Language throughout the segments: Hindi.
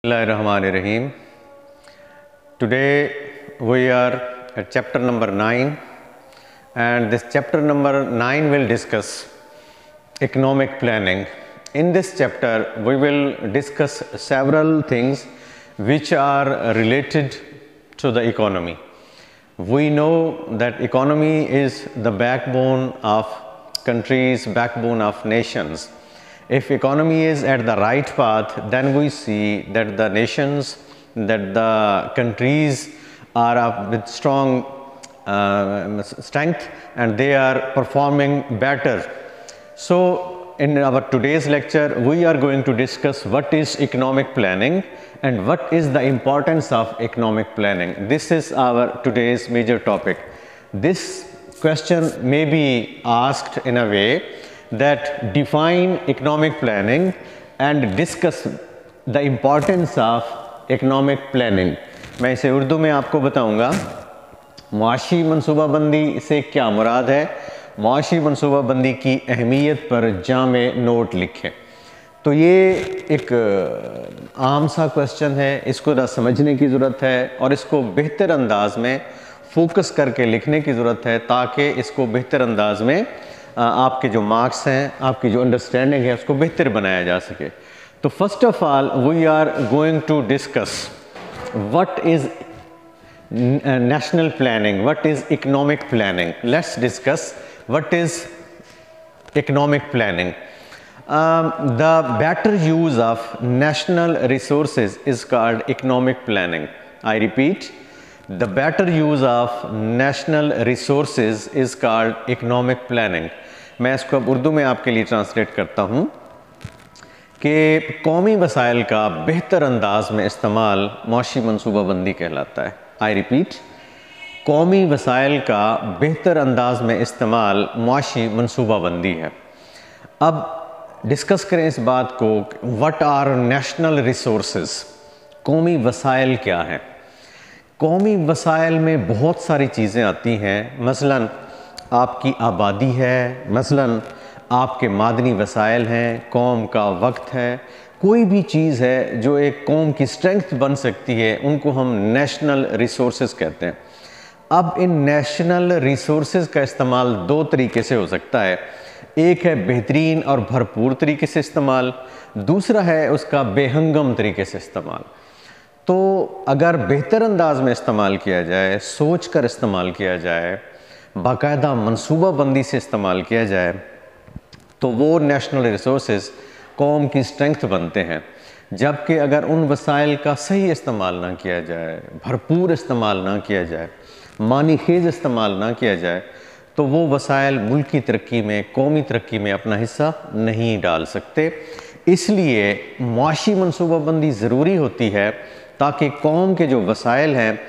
Bismillahirrahmanirrahim. Today we are at chapter number 9, and this chapter number 9 will discuss economic planning. In this chapter we will discuss several things which are related to the economy. We know that economy is the backbone of countries, backbone of nations. If economy is at the right path, then we see that the nations, that the countries are up with strong strength and they are performing better. So in our today's lecture, we are going to discuss what is economic planning and what is the importance of economic planning. This is our today's major topic. This question may be asked in a way that define economic planning and discuss the importance of economic planning. मैं इसे उर्दू में आपको बताऊंगा। मुआशी मनसूबाबंदी से क्या मुराद है, मुआशी मनसूबाबंदी की अहमियत पर जामे नोट लिखें। तो ये एक आम सा क्वेश्चन है, इसको ज़रा समझने की ज़रूरत है और इसको बेहतर अंदाज में फोकस करके लिखने की ज़रूरत है ताकि इसको बेहतर अंदाज में आपके जो मार्क्स हैं, आपकी जो अंडरस्टैंडिंग है, उसको बेहतर बनाया जा सके। तो first of all we are going to discuss what is national planning, what is economic planning. Let's discuss what is economic planning. The better use of national resources is called economic planning. I repeat, the better use of national resources is called economic planning. मैं इसको अब उर्दू में आपके लिए ट्रांसलेट करता हूँ कि कौमी वसाइल का बेहतर अंदाज में इस्तेमाल मुआशी मनसूबाबंदी कहलाता है। आई रिपीट, कौमी वसाइल का बेहतर अंदाज में इस्तेमाल मुआशी मनसूबाबंदी है। अब डिस्कस करें इस बात को, व्हाट आर नेशनल रिसोर्सेज, कौमी वसाइल क्या है। कौमी वसाइल में बहुत सारी चीज़ें आती हैं, मसलन आपकी आबादी है, मसलन आपके मादनी वसाइल हैं, कौम का वक्त है, कोई भी चीज़ है जो एक कौम की स्ट्रेंथ बन सकती है, उनको हम नेशनल रिसोर्सेज कहते हैं। अब इन नेशनल रिसोर्सेज का इस्तेमाल दो तरीके से हो सकता है। एक है बेहतरीन और भरपूर तरीके से इस्तेमाल, दूसरा है उसका बेहंगम तरीके से इस्तेमाल। तो अगर बेहतर अंदाज में इस्तेमाल किया जाए, सोच कर इस्तेमाल किया जाए, बाकायदा मनसूबाबंदी से इस्तेमाल किया जाए, तो वो नेशनल रिसोर्सेज कौम की स्ट्रेंथ बनते हैं। जबकि अगर उन वसाइल का सही इस्तेमाल ना किया जाए, भरपूर इस्तेमाल ना किया जाए, मानी खेज इस्तेमाल ना किया जाए, तो वो वसाइल मुल्क की तरक्की में, कौमी तरक्की में अपना हिस्सा नहीं डाल सकते। इसलिए मुआशी मनसूबाबंदी ज़रूरी होती है ताकि कौम के जो वसाइल हैं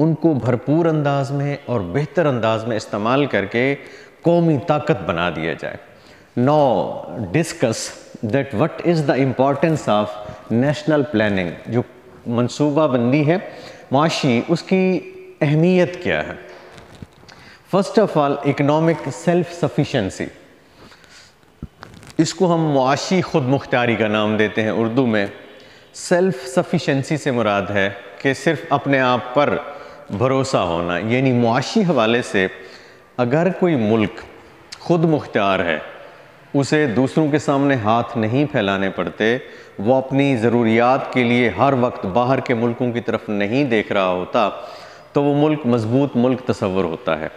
उनको भरपूर अंदाज में और बेहतर अंदाज में इस्तेमाल करके कौमी ताकत बना दिया जाए। Now discuss that what is the importance of national planning. जो मनसूबाबंदी है मुआशी, उसकी अहमियत क्या है। First of all economic self sufficiency, इसको हम मुआशी खुद मुख्तारी का नाम देते हैं उर्दू में। सेल्फ सफिशेंसी से मुराद है कि सिर्फ अपने आप पर भरोसा होना, यानी मुआशी हवाले से अगर कोई मुल्क खुद मुख्तार है, उसे दूसरों के सामने हाथ नहीं फैलाने पड़ते, वो अपनी ज़रूरियात के लिए हर वक्त बाहर के मुल्कों की तरफ नहीं देख रहा होता, तो वो मुल्क मजबूत मुल्क तस्वर होता है।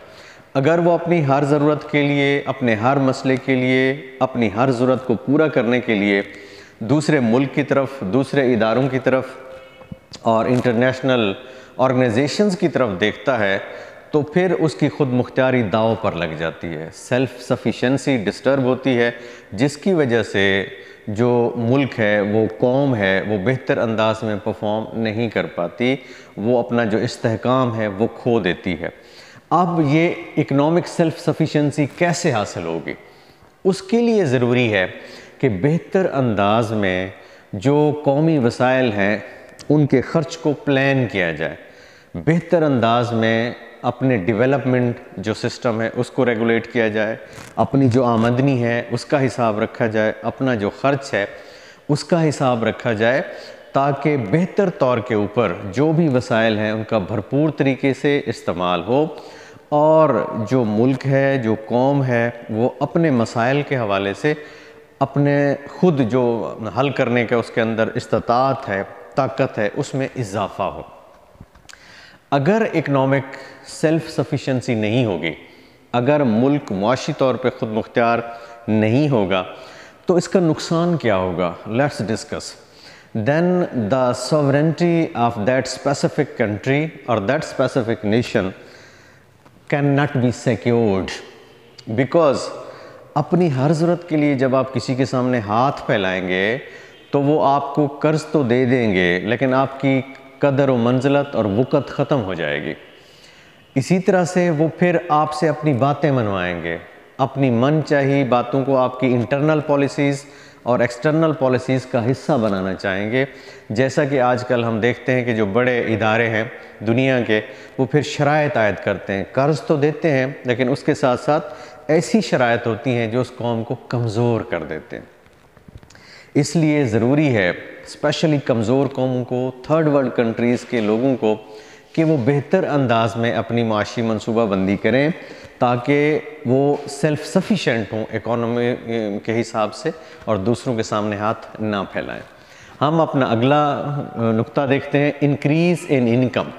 अगर वो अपनी हर ज़रूरत के लिए, अपने हर मसले के लिए, अपनी हर ज़रूरत को पूरा करने के लिए दूसरे मुल्क की तरफ, दूसरे इदारों की तरफ और इंटरनेशनल ऑर्गेनाइजेशंस की तरफ देखता है, तो फिर उसकी खुद मुख्तारी दाव पर लग जाती है, सेल्फ सफिशेंसी डिस्टर्ब होती है, जिसकी वजह से जो मुल्क है, वो कौम है, वो बेहतर अंदाज में परफॉर्म नहीं कर पाती, वो अपना जो इस्तेहकाम है वो खो देती है। अब ये इकनॉमिक सेल्फ सफिशेंसी कैसे हासिल होगी, उसके लिए ज़रूरी है कि बेहतर अंदाज में जो कौमी वसाइल हैं उनके ख़र्च को प्लान किया जाए, बेहतर अंदाज में अपने डेवलपमेंट जो सिस्टम है उसको रेगुलेट किया जाए, अपनी जो आमदनी है उसका हिसाब रखा जाए, अपना जो ख़र्च है उसका हिसाब रखा जाए, ताकि बेहतर तौर के ऊपर जो भी वसाइल हैं उनका भरपूर तरीके से इस्तेमाल हो और जो मुल्क है, जो कौम है, वो अपने मसाइल के हवाले से अपने ख़ुद जो हल करने का उसके अंदर इस्तात है, ताकत है, उसमें इजाफ़ा हो। अगर इकनॉमिक सेल्फ सफिशेंसी नहीं होगी, अगर मुल्क मुआशी तौर पे ख़ुद मुख्तियार नहीं होगा, तो इसका नुकसान क्या होगा? Let's discuss. Then the sovereignty of that specific country और that specific nation can not be secured, because अपनी हर ज़रूरत के लिए जब आप किसी के सामने हाथ फैलाएंगे तो वो आपको कर्ज तो दे देंगे, लेकिन आपकी कदर व मंजिलत और वक़्त ख़त्म हो जाएगी। इसी तरह से वो फिर आपसे अपनी बातें मनवाएंगे, अपनी मनचाही बातों को आपकी इंटरनल पॉलिसीज़ और एक्सटर्नल पॉलिसीज़ का हिस्सा बनाना चाहेंगे। जैसा कि आजकल हम देखते हैं कि जो बड़े इदारे हैं दुनिया के, वो फिर शराइत आयद करते हैं, कर्ज तो देते हैं लेकिन उसके साथ साथ ऐसी शराइत होती हैं जो उस कौम को कमज़ोर कर देते हैं। इसलिए ज़रूरी है स्पेशली कमज़ोर कौमों को, थर्ड वर्ल्ड कंट्रीज़ के लोगों को, कि वो बेहतर अंदाज में अपनी माशी मनसूबा बंदी करें ताकि वो सेल्फ सफिशेंट हों इकोनॉमी के हिसाब से और दूसरों के सामने हाथ ना फैलाएं। हम अपना अगला नुक्ता देखते हैं, इंक्रीज़ इन इनकम।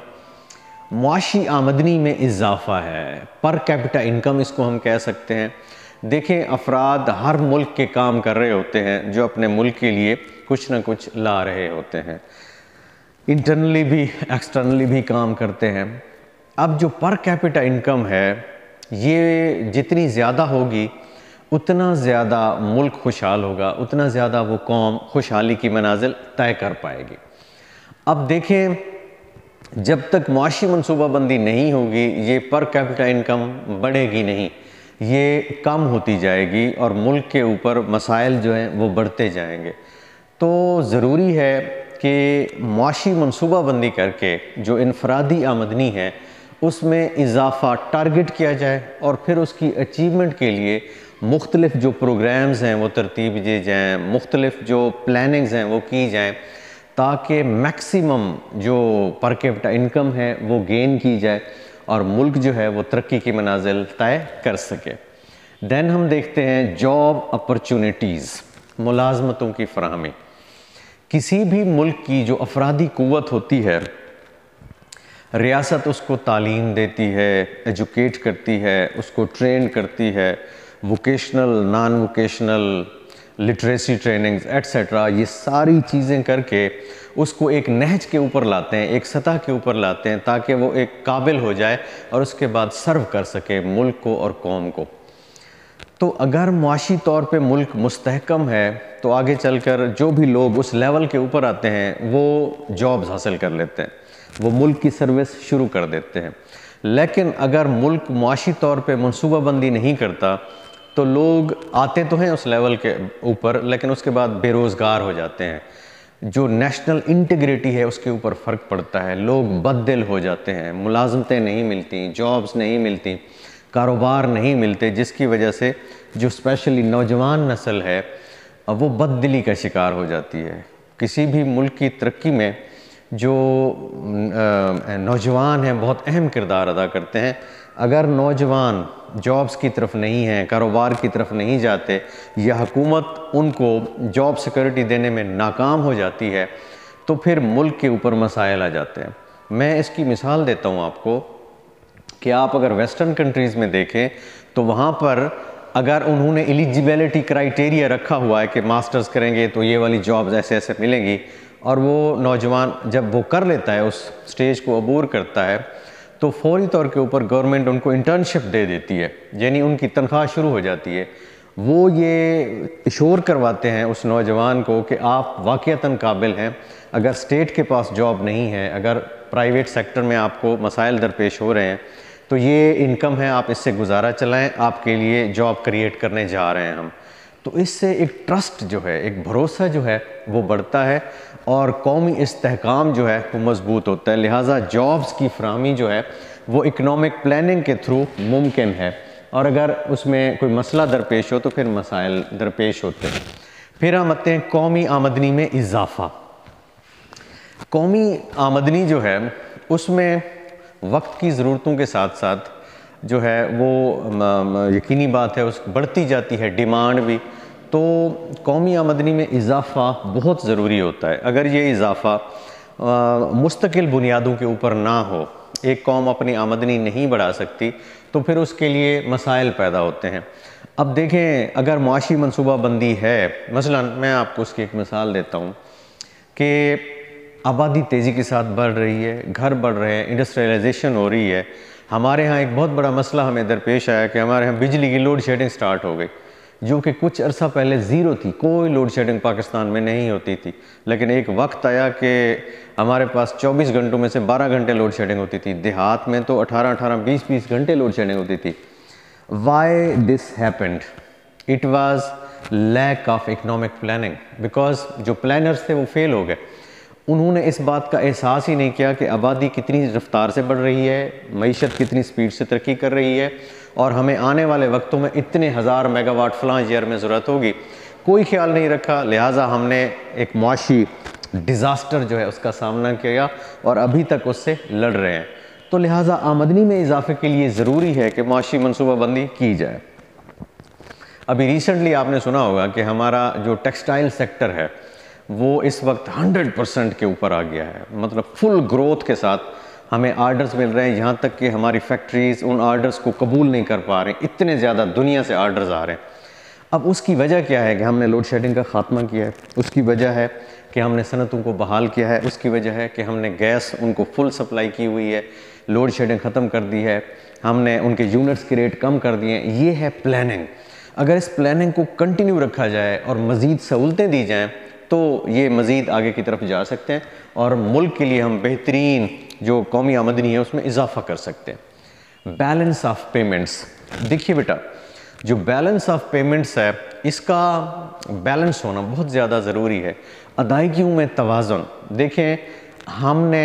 मुआशी आमदनी में इजाफ़ा है, पर कैपिटा इनकम इसको हम कह सकते हैं। देखें, अफराद हर मुल्क के काम कर रहे होते हैं जो अपने मुल्क के लिए कुछ ना कुछ ला रहे होते हैं, इंटरनली भी एक्सटर्नली भी काम करते हैं। अब जो पर कैपिटा इनकम है, ये जितनी ज़्यादा होगी उतना ज़्यादा मुल्क खुशहाल होगा, उतना ज़्यादा वो कौम खुशहाली की मनाजिल तय कर पाएगी। अब देखें, जब तक मुआशी मनसूबाबंदी नहीं होगी ये पर कैपिटा इनकम बढ़ेगी नहीं, ये कम होती जाएगी और मुल्क के ऊपर मसाइल जो हैं वो बढ़ते जाएंगे। तो ज़रूरी है कि मुआशी मनसूबाबंदी करके जो इनफरादी आमदनी है उसमें इजाफ़ा टारगेट किया जाए और फिर उसकी अचीवमेंट के लिए मुख्तलिफ जो प्रोग्राम्स हैं वो तरतीब दिए जाएँ, मुख्तलिफ जो प्लानिंग्स हैं वो की जाएँ ताकि मैक्सिमम जो पर कैपिटा इनकम है वो गेन की जाए और मुल्क जो है वो तरक्की की मनाजिल तय कर सके। दैन हम देखते हैं जॉब अपॉर्चुनिटीज़, मुलाजमतों की फराहमी। किसी भी मुल्क की जो अफरादी कुव्वत होती है, रियासत उसको तालीम देती है, एजुकेट करती है, उसको ट्रेन करती है, vocational, non vocational, literacy trainings etcetera, ये सारी चीज़ें करके उसको एक नहज के ऊपर लाते हैं, एक सतह के ऊपर लाते हैं ताकि वो एक काबिल हो जाए और उसके बाद सर्व कर सके मुल्क को और कौम को। तो अगर मुआशी तौर पे मुल्क मुस्तहकम है तो आगे चलकर जो भी लोग उस लेवल के ऊपर आते हैं वो जॉब्स हासिल कर लेते हैं, वो मुल्क की सर्विस शुरू कर देते हैं। लेकिन अगर मुल्क मुआशी तौर पे मनसूबाबंदी नहीं करता तो लोग आते तो हैं उस लेवल के ऊपर लेकिन उसके बाद बेरोज़गार हो जाते हैं, जो नेशनल इंटीग्रिटी है उसके ऊपर फ़र्क पड़ता है, लोग बददिल हो जाते हैं, मुलाजमतें नहीं मिलती, जॉब्स नहीं मिलती, कारोबार नहीं मिलते, जिसकी वजह से जो स्पेशली नौजवान नस्ल है वो बददिली का शिकार हो जाती है। किसी भी मुल्क की तरक्की में जो नौजवान हैं बहुत अहम किरदार अदा करते हैं। अगर नौजवान जॉब्स की तरफ नहीं हैं, कारोबार की तरफ नहीं जाते या हुकूमत उनको जॉब सिक्योरिटी देने में नाकाम हो जाती है तो फिर मुल्क के ऊपर मसाइल आ जाते हैं। मैं इसकी मिसाल देता हूँ आपको कि आप अगर वेस्टर्न कंट्रीज़ में देखें तो वहाँ पर अगर उन्होंने एलिजिबिलिटी क्राइटेरिया रखा हुआ है कि मास्टर्स करेंगे तो ये वाली जॉब्स ऐसे ऐसे मिलेंगी और वो नौजवान जब वो कर लेता है, उस स्टेज को अबूर करता है, तो फौरी तौर के ऊपर गवर्नमेंट उनको इंटर्नशिप दे देती है, यानी उनकी तनख्वाह शुरू हो जाती है। वो ये शोर करवाते हैं उस नौजवान को कि आप वाक़ईतन काबिल हैं, अगर स्टेट के पास जॉब नहीं है, अगर प्राइवेट सेक्टर में आपको मसाइल दरपेश हो रहे हैं तो ये इनकम है, आप इससे गुजारा चलाएं, आपके लिए जॉब क्रिएट करने जा रहे हैं हम। तो इससे एक ट्रस्ट जो है, एक भरोसा जो है वो बढ़ता है और कौमी इस्तेहकाम जो है वो मजबूत होता है। लिहाजा जॉब्स की फराहमी जो है वो इकनॉमिक प्लानिंग के थ्रू मुमकिन है और अगर उसमें कोई मसला दरपेश हो तो फिर मसाइल दरपेश होते हैं। फिर हम आते हैं कौमी आमदनी में इजाफ़ा। कौमी आमदनी जो है उसमें वक्त की ज़रूरतों के साथ साथ जो है वो यकीनी बात है उस बढ़ती जाती है डिमांड भी। तो कौमी आमदनी में इजाफ़ा बहुत ज़रूरी होता है। अगर ये इजाफ़ा मुस्तकिल बुनियादों के ऊपर ना हो, एक कौम अपनी आमदनी नहीं बढ़ा सकती, तो फिर उसके लिए मसाइल पैदा होते हैं। अब देखें, अगर मुआशी मनसूबाबंदी है, मसलन मैं आपको उसकी एक मिसाल देता हूँ कि आबादी तेज़ी के साथ बढ़ रही है, घर बढ़ रहे हैं, इंडस्ट्रियलाइजेशन हो रही है। हमारे यहाँ एक बहुत बड़ा मसला हमें दरपेश आया कि हमारे यहाँ बिजली की लोड शेडिंग स्टार्ट हो गई, जो कि कुछ अरसा पहले ज़ीरो थी, कोई लोड शेडिंग पाकिस्तान में नहीं होती थी। लेकिन एक वक्त आया कि हमारे पास 24 घंटों में से 12 घंटे लोड शेडिंग होती थी। देहात में तो 18-18, 20-20 घंटे लोड शेडिंग होती थी। Why this happened? It was lack of economic planning, because जो प्लानर्स थे वो फेल हो गए। उन्होंने इस बात का एहसास ही नहीं किया कि आबादी कितनी रफ्तार से बढ़ रही है, मईशत कितनी स्पीड से तरक्की कर रही है और हमें आने वाले वक्तों में इतने हज़ार मेगावाट फलां ईयर में ज़रूरत होगी। कोई ख्याल नहीं रखा, लिहाजा हमने एक मुआशी डिज़ास्टर जो है उसका सामना किया और अभी तक उससे लड़ रहे हैं। तो लिहाजा आमदनी में इजाफे के लिए ज़रूरी है कि मुआशी मनसूबाबंदी की जाए। अभी रिसेंटली आपने सुना होगा कि हमारा जो टेक्सटाइल सेक्टर है वो इस वक्त 100% के ऊपर आ गया है, मतलब फुल ग्रोथ के साथ हमें आर्डर्स मिल रहे हैं, यहाँ तक कि हमारी फैक्ट्रीज़ उन आर्डर्स को कबूल नहीं कर पा रहे, इतने ज़्यादा दुनिया से आर्डर्स आ रहे हैं। अब उसकी वजह क्या है कि हमने लोड शेडिंग का ख़ात्मा किया है, उसकी वजह है कि हमने सनतों को बहाल किया है, उसकी वजह है कि हमने गैस उनको फुल सप्लाई की हुई है, लोड शेडिंग ख़त्म कर दी है, हमने उनके यूनिट्स के रेट कम कर दिए हैं। ये है प्लानिंग। अगर इस प्लानिंग को कंटिन्यू रखा जाए और मज़ीद सहूलतें दी जाएँ तो ये मज़ीद आगे की तरफ जा सकते हैं और मुल्क के लिए हम बेहतरीन जो कौमी आमदनी है उसमें इजाफा कर सकते हैं। बैलेंस ऑफ पेमेंट्स, देखिए बेटा, जो बैलेंस ऑफ पेमेंट्स है इसका बैलेंस होना बहुत ज़्यादा ज़रूरी है। अदायगियों में तवाज़ुन, देखें हमने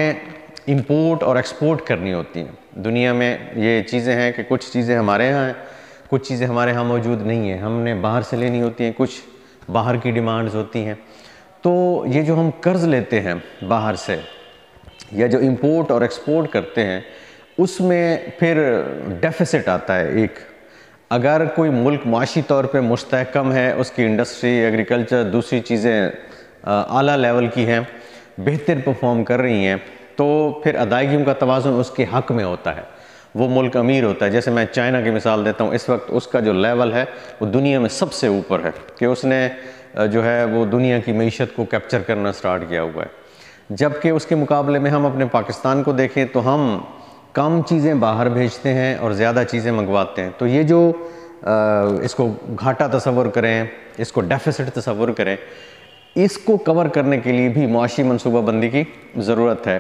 इंपोर्ट और एक्सपोर्ट करनी होती हैं। दुनिया में ये चीज़ें हैं कि कुछ चीज़ें हमारे यहाँ हैं, कुछ चीज़ें हमारे यहाँ मौजूद नहीं हैं, हमने बाहर से लेनी होती हैं, कुछ बाहर की डिमांड्स होती हैं। तो ये जो हम कर्ज़ लेते हैं बाहर से या जो इंपोर्ट और एक्सपोर्ट करते हैं उसमें फिर डेफिसिट आता है एक। अगर कोई मुल्क माशी तौर पे मुस्तहकम है, उसकी इंडस्ट्री, एग्रीकल्चर, दूसरी चीज़ें आला लेवल की हैं, बेहतर परफॉर्म कर रही हैं, तो फिर अदायगियों का तवाज़ुन उसके हक़ में होता है, वो मुल्क अमीर होता है। जैसे मैं चाइना की मिसाल देता हूँ, इस वक्त उसका जो लेवल है वो दुनिया में सबसे ऊपर है कि उसने जो है वो दुनिया की मईशत को कैप्चर करना स्टार्ट किया हुआ है। जबकि उसके मुकाबले में हम अपने पाकिस्तान को देखें तो हम कम चीज़ें बाहर भेजते हैं और ज़्यादा चीज़ें मंगवाते हैं। तो ये जो इसको घाटा तसव्वुर करें, इसको डेफिसिट तसव्वुर करें, इसको कवर करने के लिए भी मुआशी मनसूबाबंदी की ज़रूरत है,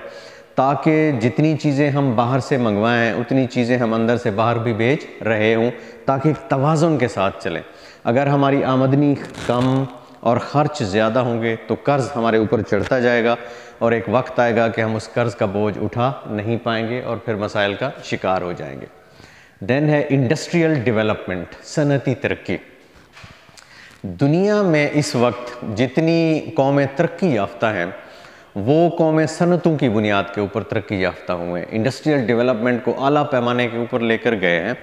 ताकि जितनी चीज़ें हम बाहर से मंगवाएं उतनी चीज़ें हम अंदर से बाहर भी भेज रहे हों, ताकि एक तवाज़ुन के साथ चलें। अगर हमारी आमदनी कम और ख़र्च ज़्यादा होंगे तो कर्ज़ हमारे ऊपर चढ़ता जाएगा और एक वक्त आएगा कि हम उस कर्ज़ का बोझ उठा नहीं पाएंगे और फिर मसाइल का शिकार हो जाएंगे। देन है इंडस्ट्रियल डेवलपमेंट, सनती तरक्की। दुनिया में इस वक्त जितनी कौमें तरक्की याफ्ता हैं वो कौमें सनतों की बुनियाद के ऊपर तरक्की याफ्ता हुए हैं, इंडस्ट्रियल डेवलपमेंट को आला पैमाने के ऊपर लेकर गए हैं,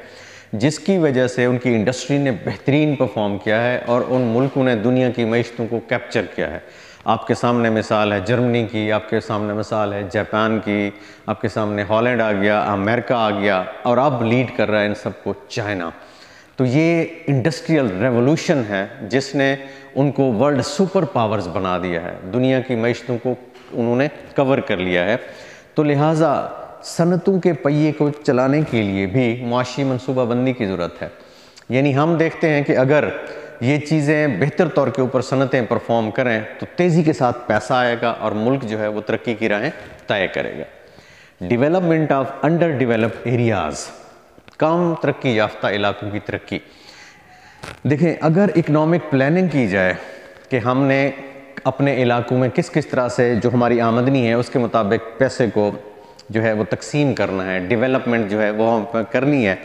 जिसकी वजह से उनकी इंडस्ट्री ने बेहतरीन परफॉर्म किया है और उन मुल्कों ने दुनिया की मईशतों को कैप्चर किया है। आपके सामने मिसाल है जर्मनी की, आपके सामने मिसाल है जापान की, आपके सामने हॉलैंड आ गया, अमेरिका आ गया और अब लीड कर रहा है इन सबको चाइना। तो ये इंडस्ट्रियल रेवोल्यूशन है जिसने उनको वर्ल्ड सुपर पावर्स बना दिया है, दुनिया की मईशतों को उन्होंने कवर कर लिया है। तो लिहाजा सनतों के पहिए को चलाने के लिए भी मुआशी मनसूबाबंदी की ज़रूरत है। यानी हम देखते हैं कि अगर ये चीज़ें बेहतर तौर के ऊपर सनतें परफॉर्म करें तो तेज़ी के साथ पैसा आएगा और मुल्क जो है वो तरक्की की राहें तय करेगा। Development of under developed areas, कम तरक्की याफ्ता इलाकों की तरक्की। देखें, अगर इकनॉमिक प्लानिंग की जाए कि हमने अपने इलाकों में किस किस तरह से जो हमारी आमदनी है उसके मुताबिक पैसे को जो है वो तकसीम करना है, डेवलपमेंट जो है वो हम करनी है,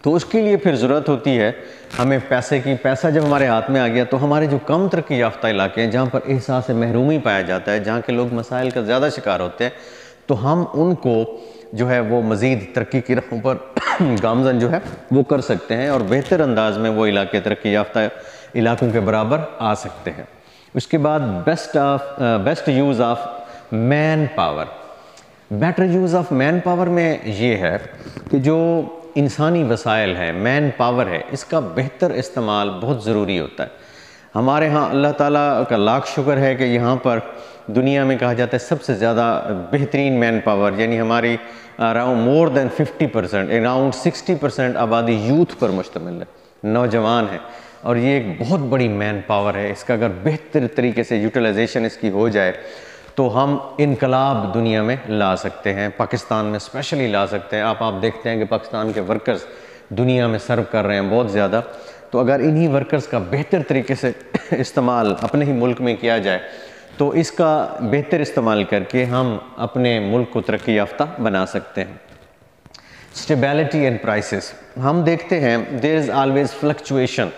तो उसके लिए फिर ज़रूरत होती है हमें पैसे की। पैसा जब हमारे हाथ में आ गया तो हमारे जो कम तरक्की याफ्ता इलाके हैं, जहाँ पर एहसास महरूमी पाया जाता है, जहाँ के लोग मसाइल का ज़्यादा शिकार होते हैं, तो हम उनको जो है वो मज़ीद तरक्की की राहों पर गामज़न जो है वो कर सकते हैं और बेहतर अंदाज में वो इलाके तरक्की याफ्ता इलाकों के बराबर आ सकते हैं। उसके बाद best use of man power. Better use of man power में ये है कि जो इंसानी वसाइल है, मैन पावर है, इसका बेहतर इस्तेमाल बहुत ज़रूरी होता है। हमारे यहाँ अल्लाह ताला का लाख शुक्र है कि यहाँ पर दुनिया में कहा जाता है सबसे ज़्यादा बेहतरीन मैन पावर, यानी हमारी अराउंड मोर देन 50%, अराउंड 60% आबादी यूथ पर मुश्तमिल है, नौजवान है, और ये एक बहुत बड़ी मैन पावर है। इसका अगर बेहतर तरीके से यूटिलाइजेशन इसकी हो जाए तो हम इनकलाब दुनिया में ला सकते हैं, पाकिस्तान में स्पेशली ला सकते हैं। आप देखते हैं कि पाकिस्तान के वर्कर्स दुनिया में सर्व कर रहे हैं बहुत ज़्यादा। तो अगर इन्हीं वर्कर्स का बेहतर तरीके से इस्तेमाल अपने ही मुल्क में किया जाए तो इसका बेहतर इस्तेमाल करके हम अपने मुल्क को तरक्की याफ्ता बना सकते हैं। स्टेबिलिटी इन प्राइसेस, हम देखते हैं there is always fluctuation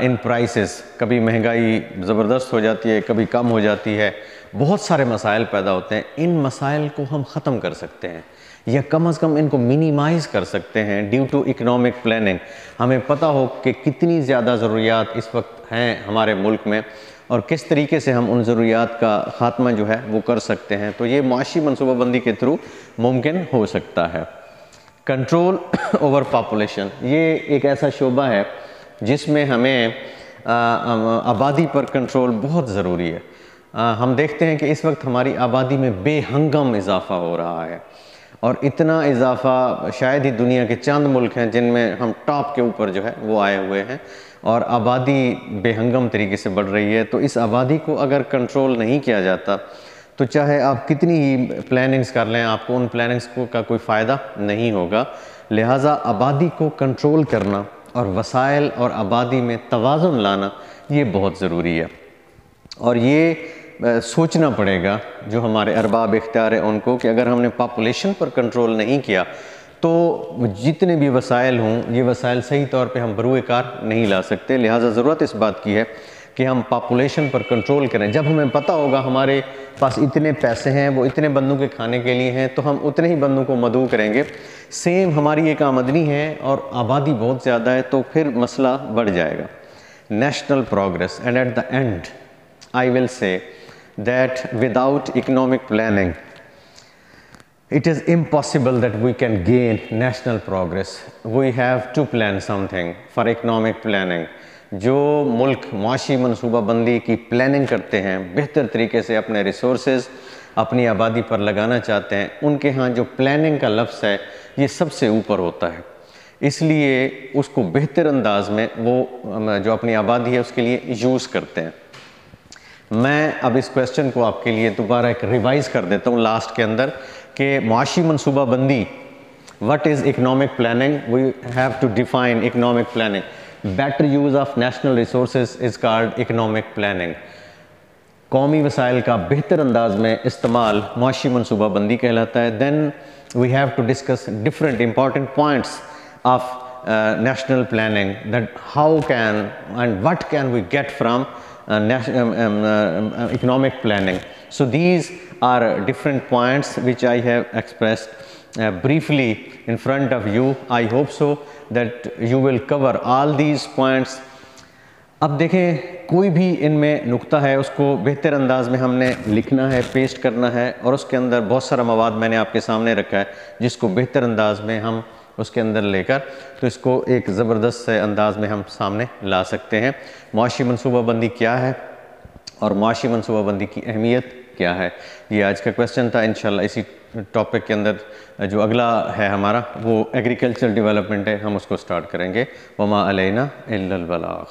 in prices. कभी महंगाई ज़बरदस्त हो जाती है, कभी कम हो जाती है, बहुत सारे मसाइल पैदा होते हैं। इन मसाइल को हम ख़त्म कर सकते हैं या कम से कम इनको मिनिमाइज़ कर सकते हैं ड्यू टू इकनॉमिक प्लानिंग। हमें पता हो कि कितनी ज़्यादा ज़रूरियात इस वक्त हैं हमारे मुल्क में और किस तरीके से हम उन ज़रूरियात का ख़ात्मा जो है वो कर सकते हैं। तो ये माशी मनसूबाबंदी के थ्रू मुमकिन हो सकता है। कंट्रोल ओवर पॉपुलेशन, ये एक ऐसा शोबा है जिसमें हमें आबादी पर कंट्रोल बहुत ज़रूरी है। हम देखते हैं कि इस वक्त हमारी आबादी में बेहंगम इजाफ़ा हो रहा है और इतना इजाफ़ा शायद ही दुनिया के चंद मुल्क हैं जिनमें हम टॉप के ऊपर जो है वो आए हुए हैं और आबादी बेहंगम तरीके से बढ़ रही है। तो इस आबादी को अगर कंट्रोल नहीं किया जाता तो चाहे आप कितनी ही प्लानिंग्स कर लें, आपको उन प्लानिंग्स का कोई फ़ायदा नहीं होगा। लिहाजा आबादी को कंट्रोल करना और वसाइल और आबादी में तवाज़ुन लाना ये बहुत ज़रूरी है और ये सोचना पड़ेगा जो हमारे अरबाब इख्तियार है उनको कि अगर हमने पॉपुलेशन पर कंट्रोल नहीं किया तो जितने भी वसाइल हों ये वसाइल सही तौर पे हम बरूए कार नहीं ला सकते। लिहाजा ज़रूरत इस बात की है कि हम पॉपुलेशन पर कंट्रोल करें। जब हमें पता होगा हमारे पास इतने पैसे हैं, वो इतने बंदों के खाने के लिए हैं, तो हम उतने ही बंदों को मदऊ करेंगे। सेम हमारी एक आमदनी है और आबादी बहुत ज़्यादा है तो फिर मसला बढ़ जाएगा। National progress, and at the and I will say that without economic planning it is impossible that we can gain national progress. We have to plan something for economic planning. जो मुल्क माशी मनसूबाबंदी की प्लानिंग करते हैं, बेहतर तरीके से अपने रिसोर्सेज अपनी आबादी पर लगाना चाहते हैं, उनके यहाँ जो प्लानिंग का लफ्ज़ है ये सबसे ऊपर होता है। इसलिए उसको बेहतर अंदाज में वो जो अपनी आबादी है उसके लिए यूज़ करते हैं। मैं अब इस क्वेश्चन को आपके लिए दोबारा एक रिवाइज़ कर देता हूँ लास्ट के अंदर कि माशी मनसूबाबंदी, what is economic planning? We have to define economic planning. Better use of national resources is called economic planning. कौमी वसाइल का बेहतर अंदाज में इस्तेमाल माशी मनसूबाबंदी कहलाता है। Then we have to discuss different important points of national planning, that how can and what can we get from economic planning. So these are different points which I have expressed briefly in front of you. I hope so that you will cover all these points. अब देखें कोई भी इनमें नुक्ता है उसको बेहतर अंदाज में हमने लिखना है, पेस्ट करना है और उसके अंदर बहुत सारा मवाद मैंने आपके सामने रखा है जिसको बेहतर अंदाज में हम उसके अंदर लेकर तो इसको एक ज़बरदस्त से अंदाज में हम सामने ला सकते हैं। मुआशी मनसूबाबंदी क्या है और मुआशी मनसूबाबंदी की अहमियत क्या है, ये आज का क्वेश्चन था। इंशाल्लाह इसी टॉपिक के अंदर जो अगला है हमारा वो एग्रीकल्चर डेवलपमेंट है, हम उसको स्टार्ट करेंगे। वमा अलैना इल्लल बलाग।